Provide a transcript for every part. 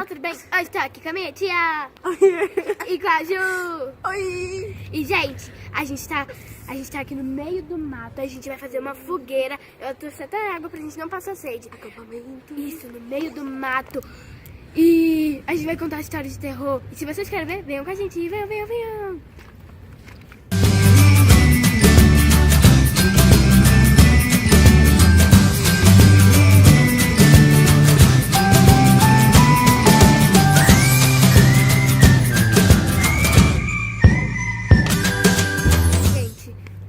pessoal, tudo bem? Eu estou aqui com a minha tia e com a Ju. Oi! E, gente, a gente tá aqui no meio do mato. A gente vai fazer uma fogueira. Eu trouxe até água pra gente não passar sede. Acampamento. Isso, no meio do mato. E a gente vai contar histórias de terror. E se vocês querem ver, venham com a gente. Venham, venham, venham.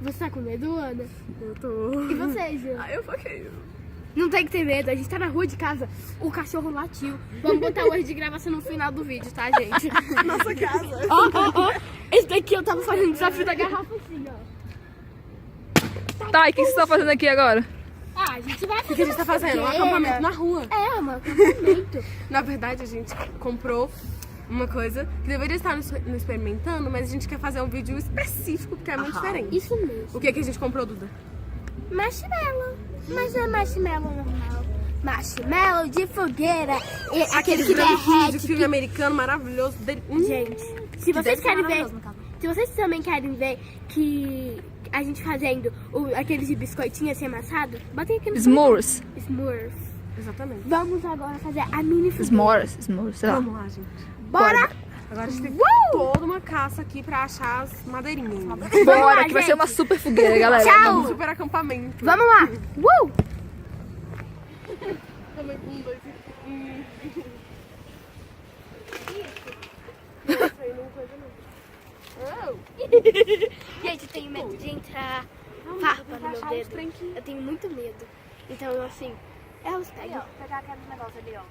Você tá com medo, Ana? Eu tô. E você, Ju? Ah, eu foquei. Não tem que ter medo, a gente tá na rua de casa, o cachorro latiu. Vamos botar hoje de gravação no final do vídeo, tá, gente? Nossa casa. Ó. Esse daqui eu tava fazendo o desafio da garrafa assim, ó. Tá, e o que você tá fazendo aqui agora? Ah, a gente vai fazer O que a gente tá fazendo? Um fogueira. acampamento na rua. É, um acampamento. Na verdade, a gente comprou uma coisa que deveria estar no experimentando, mas a gente quer fazer um vídeo específico, porque é muito diferente. Isso mesmo. O que a gente comprou, Duda? Marshmallow. Mas não é marshmallow normal. Marshmallow de fogueira. E aquele que grande vídeo, derrete. filme americano maravilhoso. Gente, se vocês querem ver, se vocês também querem ver que a gente fazendo aqueles de biscoitinho assim amassado, botem aqui no S'mores. Smurf. Exatamente. Vamos agora fazer a mini fogueira. S'mores, sei lá. Vamos lá, gente. Bora! Agora a gente tem toda uma caça aqui pra achar as madeirinhas. Bora, lá, que vai ser gente. uma super fogueira, galera. Tchau! Um super acampamento. Vamos lá! Também um, dois Gente, eu tenho medo de entrar farpa no meu dedo. Eu tenho muito medo. Então, assim, elas pegam. Pegar aquele negócio ali, ó.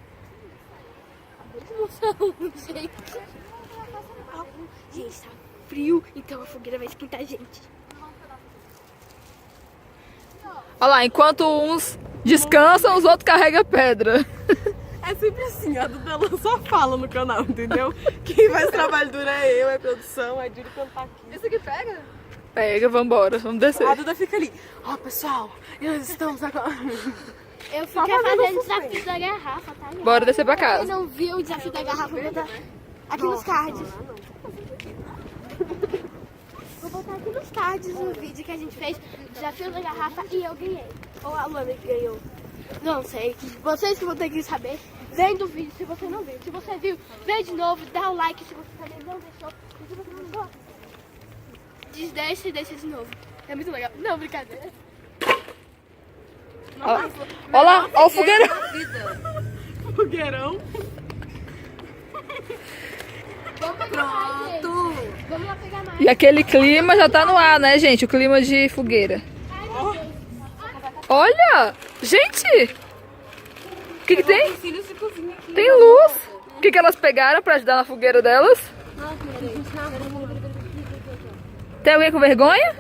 Gente. Gente, tá frio, então a fogueira vai esquentar a gente. Olha lá, enquanto uns descansam, os outros carregam pedra. É sempre assim, a Duda ela só fala no canal, entendeu? Quem faz trabalho duro é eu, é produção, é Júlio cantar aqui. Isso aqui pega? Pega, vambora, vamos descer. A Duda fica ali, ó pessoal, nós estamos agora. Eu fiquei fazendo o desafio da garrafa, tá? gente? Bora descer pra Quem casa. não viu o desafio da garrafa, vou botar aqui nos cards. Vou botar aqui nos cards o vídeo que a gente fez, o desafio da garrafa, e eu ganhei. Ou a Luana que ganhou. Não sei. Vocês que vão ter que saber. Vem do vídeo se você não viu. Se você viu, vê de novo, dá o like se você também não deixou. E se você não deixou, desdeixa e deixa de novo. É muito legal. Não, brincadeira. Olha lá, olha o fogueirão. Fogueirão. Vamos pegar mais, gente. Vamos lá pegar mais. E aquele clima já tá no ar, né, gente? O clima de fogueira. Olha! Gente! O que tem? Utensílios de cozinha aqui. Tem luz. O que elas pegaram pra ajudar na fogueira delas? Tem alguém com vergonha?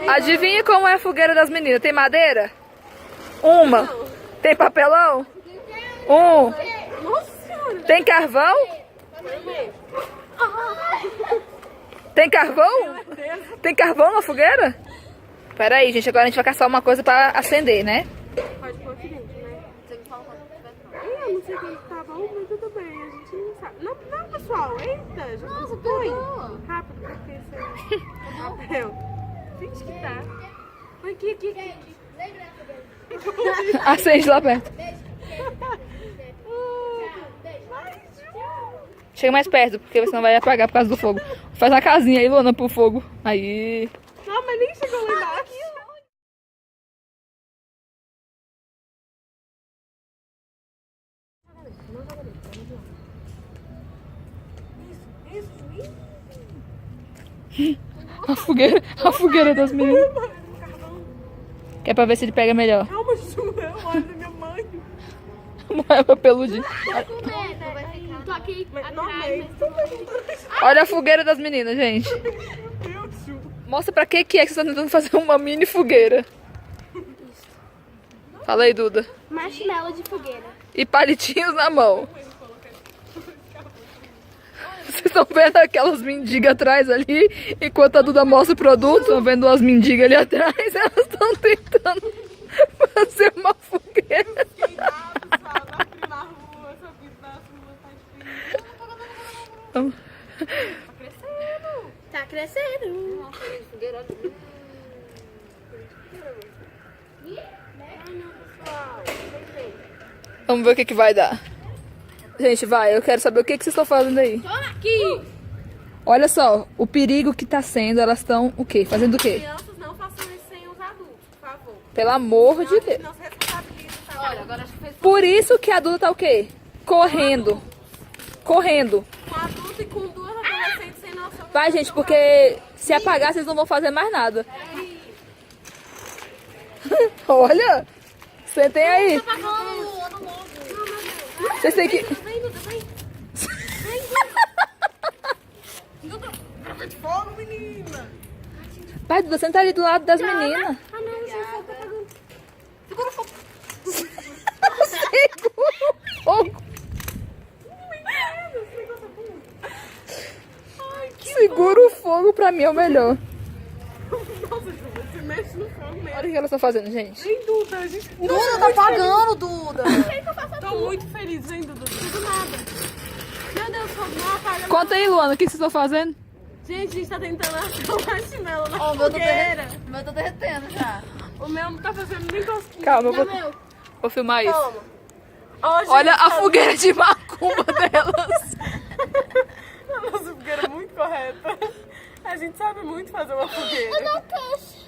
Adivinha como é a fogueira das meninas? Tem madeira? Uma. Tem papelão? Um. Nossa senhora. Tem carvão? Tem carvão? Tem carvão na fogueira? Pera aí, gente. Agora a gente vai caçar uma coisa pra acender, né? Pode pôr aqui dentro, né? Eu não sei quem tá bom, mas tudo bem, a gente não sabe. Não, não pessoal, eita, já nossa, põe. Rápido, porque isso é papel. Gente que tá. Põe aqui. Acende lá perto. Chega mais perto, porque você não vai apagar por causa do fogo. Faz uma casinha aí, Luana, pro fogo. Aí. Não, mas nem chegou lá embaixo. A fogueira das meninas. Que é pra ver se ele pega melhor. Calma, Ju, olha da minha mãe. Moeba peludinha. Tô aqui Não, atrás. Olha a fogueira das meninas, gente. meu Deus, Ju. Mostra pra que é que vocês estão tentando fazer uma mini fogueira. Fala aí, Duda. Marshmallow de fogueira. E palitinhos na mão. Vocês estão vendo aquelas mendigas atrás ali? Enquanto a Duda mostra o produto, estão vendo umas mendigas ali atrás. Elas estão tentando Vamos ver o que vai dar. Gente, vai, eu quero saber o que vocês estão fazendo aí. Toma aqui. Olha só, o perigo que tá sendo, elas estão o quê? Fazendo o quê? Crianças não façam isso sem os adultos, por favor. Pelo amor de Deus. Não se responsabiliza, tá? Olha, agora acho que fez Por isso que a Duda tá o quê? Correndo. Correndo. Com adulto e com duas adolescentes sem noção. Vai, gente, porque se apagar, vocês não vão fazer mais nada. Olha. Sentem aí. Vocês têm que... Vem, Duda, vem. Duda, prova de fogo, menina. Pai, Duda, senta ali do lado das meninas. Ah, não, gente, fogo tá pegando. Segura o fogo. Segura o fogo. Segura o fogo, pra mim é o melhor. Nossa, Ju, você mexe no fogo mesmo. Olha o que elas estão fazendo, gente. Vem, Duda, a gente... Duda, tá apagando, Duda. Tô muito feliz, hein, Duda? Tudo nada. Meu Deus, fogo não apaga. Conta aí, Luana, o que vocês estão fazendo? Gente, a gente tá tentando achar um marshmallow na Ó, o meu fogueira. o meu tá derretendo já. O meu não tá fazendo nem cosquinha. Calma, eu Não, vou, meu. vou filmar isso. Toma. Ó, gente, Olha a tá fogueira de macumba delas. A nossa fogueira é muito correta. A gente sabe muito fazer uma fogueira. Eu não quero.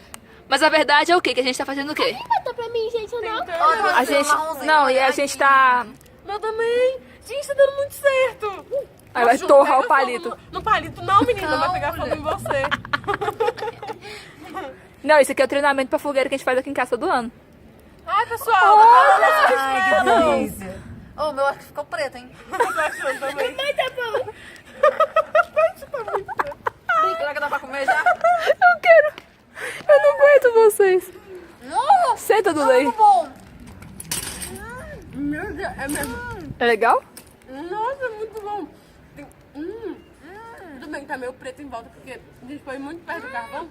Mas a verdade é o quê? Que a gente tá fazendo o quê? Bota pra mim, gente, eu não quero. Tentando. A gente... Não, e a gente tá... Meu também. Gente, tá dando muito certo. Aí vai Ju, torrar pega o palito. fogo no palito não, menina. Vai pegar fogo em você. Não, isso aqui é o treinamento pra fogueira que a gente faz aqui em casa todo ano. Ai, pessoal. Ai, que delícia. Ô, o meu acho que ficou preto, hein? Tá achando também? Mas tá bom. Será que dá pra comer já? Eu quero. Eu não aguento vocês. Não, Senta, Duda aí. muito bom. Meu Deus, é mesmo. É legal? Nossa, muito bom. Tem- Tudo bem, tá meio preto em volta, porque a gente foi muito perto do carvão.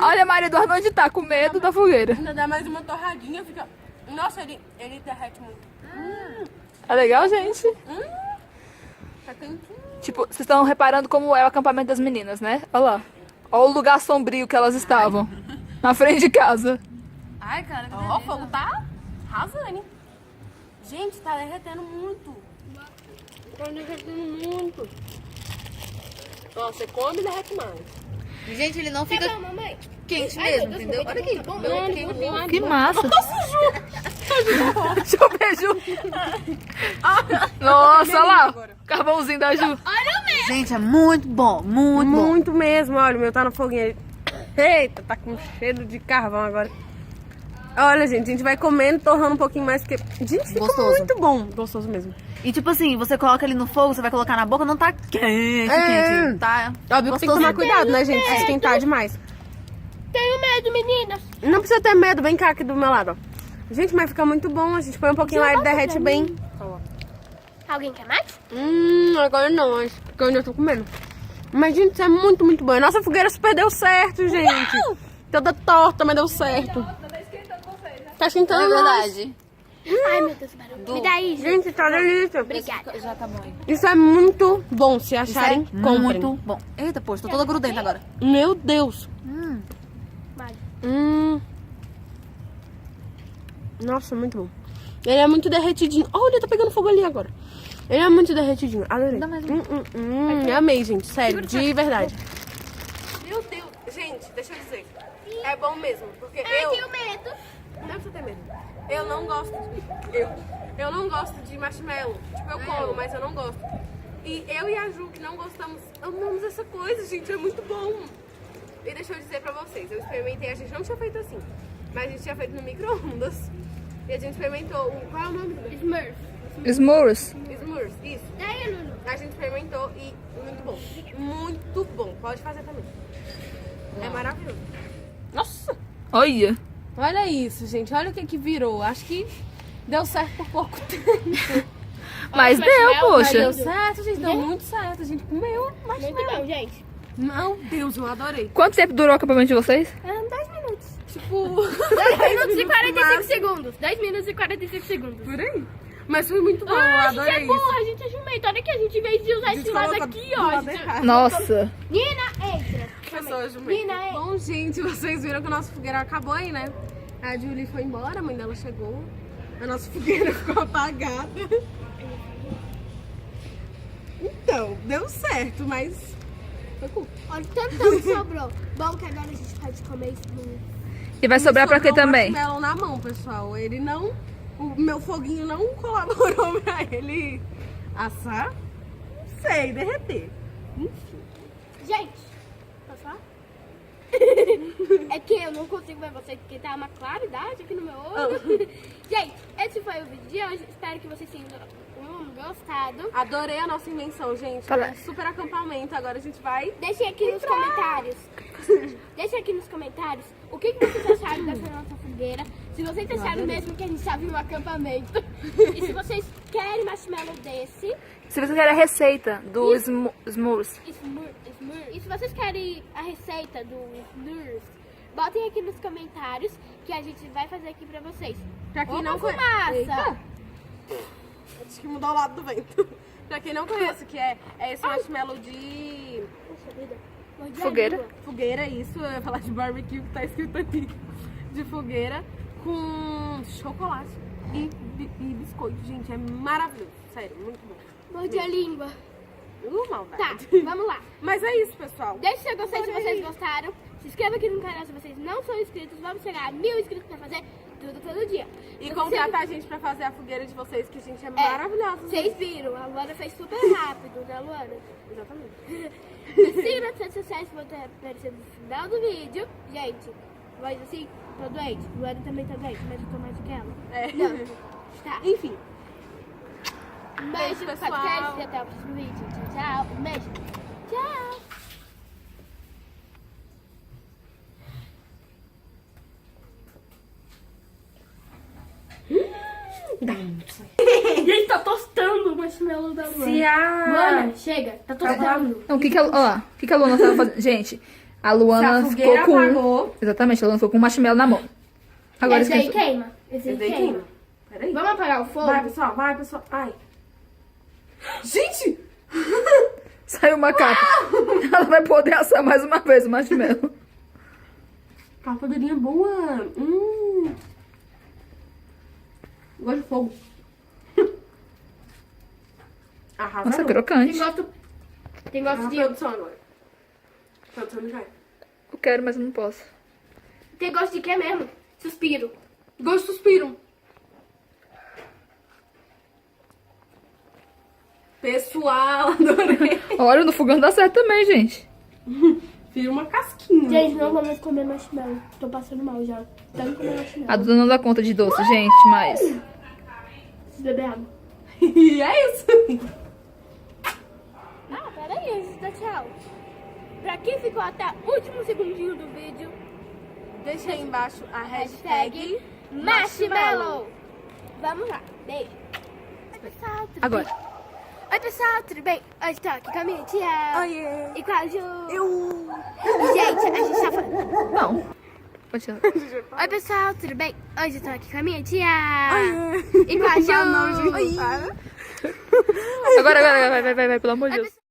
Olha, Maria Eduardo, onde tá? Com medo da fogueira. Ainda dá mais uma torradinha, fica... Nossa, ele derrete muito. É legal, gente? Tá quentinho. Tipo, vocês estão reparando como é o acampamento das meninas, né? Olha lá. Olha o lugar sombrio que elas estavam. Na frente de casa. Ai, cara, que Ó, o fogo tá arrasando. Gente, tá derretendo muito. Tá derretendo muito. Ó, você come e derrete mais. Gente, ele não fica Não, mamãe. quente mesmo, entendeu? Olha aqui. Que massa. Deixa eu ver, Ju. Nossa, olha lá. Carvãozinho da Ju. Olha o meu. Gente, é muito bom, muito bom. Muito mesmo, olha, o meu tá no foguinho. Eita, tá com cheiro de carvão agora. Olha, gente, a gente vai comendo, torrando um pouquinho mais, porque... Gente, fica Gostoso. muito bom. Gostoso mesmo. E tipo assim, você coloca ele no fogo, você vai colocar na boca, não tá quente, quente, tá? Óbvio que tem que tomar gostosinho. cuidado, né, gente? Se esquentar demais. Tenho medo, meninas. Não precisa ter medo, vem cá aqui do meu lado, ó. Gente, mas fica muito bom. A gente põe um pouquinho lá e ele derrete bem. Alguém quer mais? Agora não, acho que eu ainda tô comendo. Mas, gente, isso é muito, muito bom. A nossa fogueira super deu certo, gente. Toda torta, mas deu certo. Tá esquentando, É verdade. Ai, meu Deus, barulho. Me dá aí, gente. Gente, tá delícia. Obrigada. Já tá bom aí. Isso é muito bom. Se Isso acharem, é comprem. muito bom. Eita, poxa, tô toda grudenta agora. Meu Deus. Vai. Nossa, muito bom. Ele é muito derretidinho. Olha, tá pegando fogo ali agora. Ele é muito derretidinho. Adorei. Dá mais um. Amei, gente. Sério, de verdade. Meu Deus. Gente, deixa eu dizer. É bom mesmo. Porque Ai, tenho medo. Não é pra você ter medo. Eu não gosto de... Eu não gosto de marshmallow. Tipo, eu como, mas eu não gosto. E eu e a Ju, que não gostamos, amamos essa coisa, gente. É muito bom. E deixa eu dizer pra vocês. Eu experimentei, a gente não tinha feito assim. Mas a gente tinha feito no micro-ondas. E a gente experimentou o... Qual é o nome do... Smurf. S'mores. S'mores, isso. Daí, Lulu. A gente experimentou e muito bom. Muito bom. Pode fazer também. É maravilhoso. Nossa! Olha. Olha isso, gente. Olha o que que virou. Acho que deu certo por pouco tempo. Mas deu, marshmallow, Deu poxa. certo, gente. Deu muito certo. A gente comeu Muito bom, gente. Meu Deus, eu adorei. Quanto tempo durou o acampamento de vocês? 10 minutos. Tipo... 10 minutos e 45 segundos. 10 minutos e 45 segundos. Por aí. Mas foi muito bom. Eu Ah, a gente adorei é isso. burra, a gente é jumenta. Olha que a gente, em vez de usar esse lado aqui, ó. a gente- Nossa. Nina, entra. Pessoas Nina, entra. Bom, gente, vocês viram que o nosso fogueirão acabou aí, né? A Julie foi embora, a mãe dela chegou. A nossa fogueira ficou apagada. Então, deu certo, mas foi culpa. Olha, tanto sobrou. Bom que agora a gente pode comer isso no... E vai sobrar pra quê Sobrou um também? marshmallow na mão, pessoal. Ele não... O meu foguinho não colaborou pra ele assar. Não sei, derreter. Enfim. Gente, posso falar? É que eu não consigo ver vocês porque tá uma claridade aqui no meu olho. Gente, esse foi o vídeo de hoje. Espero que vocês tenham gostado. Adorei a nossa invenção, gente. Fala. Super acampamento. Agora a gente vai... Deixem aqui nos comentários. Deixem aqui nos comentários o que vocês acharam dessa nossa fogueira. Se vocês acharam mesmo que a gente estava em um acampamento. E se vocês querem marshmallow desse. Se você quer a receita do S'mores. E se vocês querem a receita do S'mores, botem aqui nos comentários que a gente vai fazer aqui pra vocês. Pra quem não fumaça! conhece... Acho que mudou o lado do vento. Pra quem não conhece o que é esse marshmallow de Poxa vida. Mordi a Fogueira. língua. fogueira, isso. Eu ia falar de barbecue, que tá escrito aqui. De fogueira com chocolate e biscoito. Gente, é maravilhoso. Sério, muito bom. Mordi a língua. Tá, Maldade. vamos lá. Mas é isso, pessoal. Deixe seu gostei se vocês gostaram. Se inscreva aqui no canal se vocês não são inscritos. Vamos chegar a 1000 inscritos pra fazer tudo todo dia. E Se contratar a gente pra fazer a fogueira de vocês, que a gente é maravilhosa. Vocês viram, a Luana fez super rápido, né, Luana? Exatamente. Me siga nas redes sociais que vão aparecer no final do vídeo. Gente, voz assim, tô doente. Luana também tá doente, mas eu tô mais do que ela. É. Não, tá. Enfim. Um beijo, pessoal. podcast, e até o próximo vídeo. Tchau, tchau. Um beijo. Tchau. Gente, tá tostando o marshmallow da Luana. Luana, chega, tá tostando. Não, o que a Luana tava fazendo? Gente, a Luana Se a ficou fogueira com... apagou. Exatamente, a Luana ficou com um marshmallow na mão. Agora Esse aí esqueceu. queima. Esse aí Esse daí queima. queima. Peraí. Vamos apagar o fogo? Vai, pessoal. Vai, pessoal. Ai. Gente! Saiu uma capa. Ela vai poder assar mais uma vez o marshmallow. Uma fogueirinha boa. Gosto de fogo. Arrasa. Nossa, crocante. Tem gosto de... Produção agora. Produção já. Eu quero, mas eu não posso. Tem gosto de quê mesmo? Suspiro. Gosto de suspiro. Pessoal, adorei. Olha, no fogão dá certo também, gente. Vira uma casquinha. Gente, não vamos comer marshmallow. Tô passando mal já. Tanto comer marshmallow. A Duda não dá conta de doce, gente, mas... Se beber água. E é isso. Ah, peraí, antes de dar tchau. Pra quem ficou até o último segundinho do vídeo, Deixa aí embaixo a hashtag marshmallow. Vamos lá, beijo. Oi, pessoal, tudo Agora. bem? Oi, pessoal, tudo bem? Hoje tô aqui com a minha tia. Oiê. E com a Ju. Gente, a gente tá falando. Bom. Continua. Oi, pessoal, tudo bem? Hoje eu tô aqui com a minha tia. Oiê. E com a Ju. Não, gente, para. Agora, vai, pelo amor de Oi, Deus. pessoal.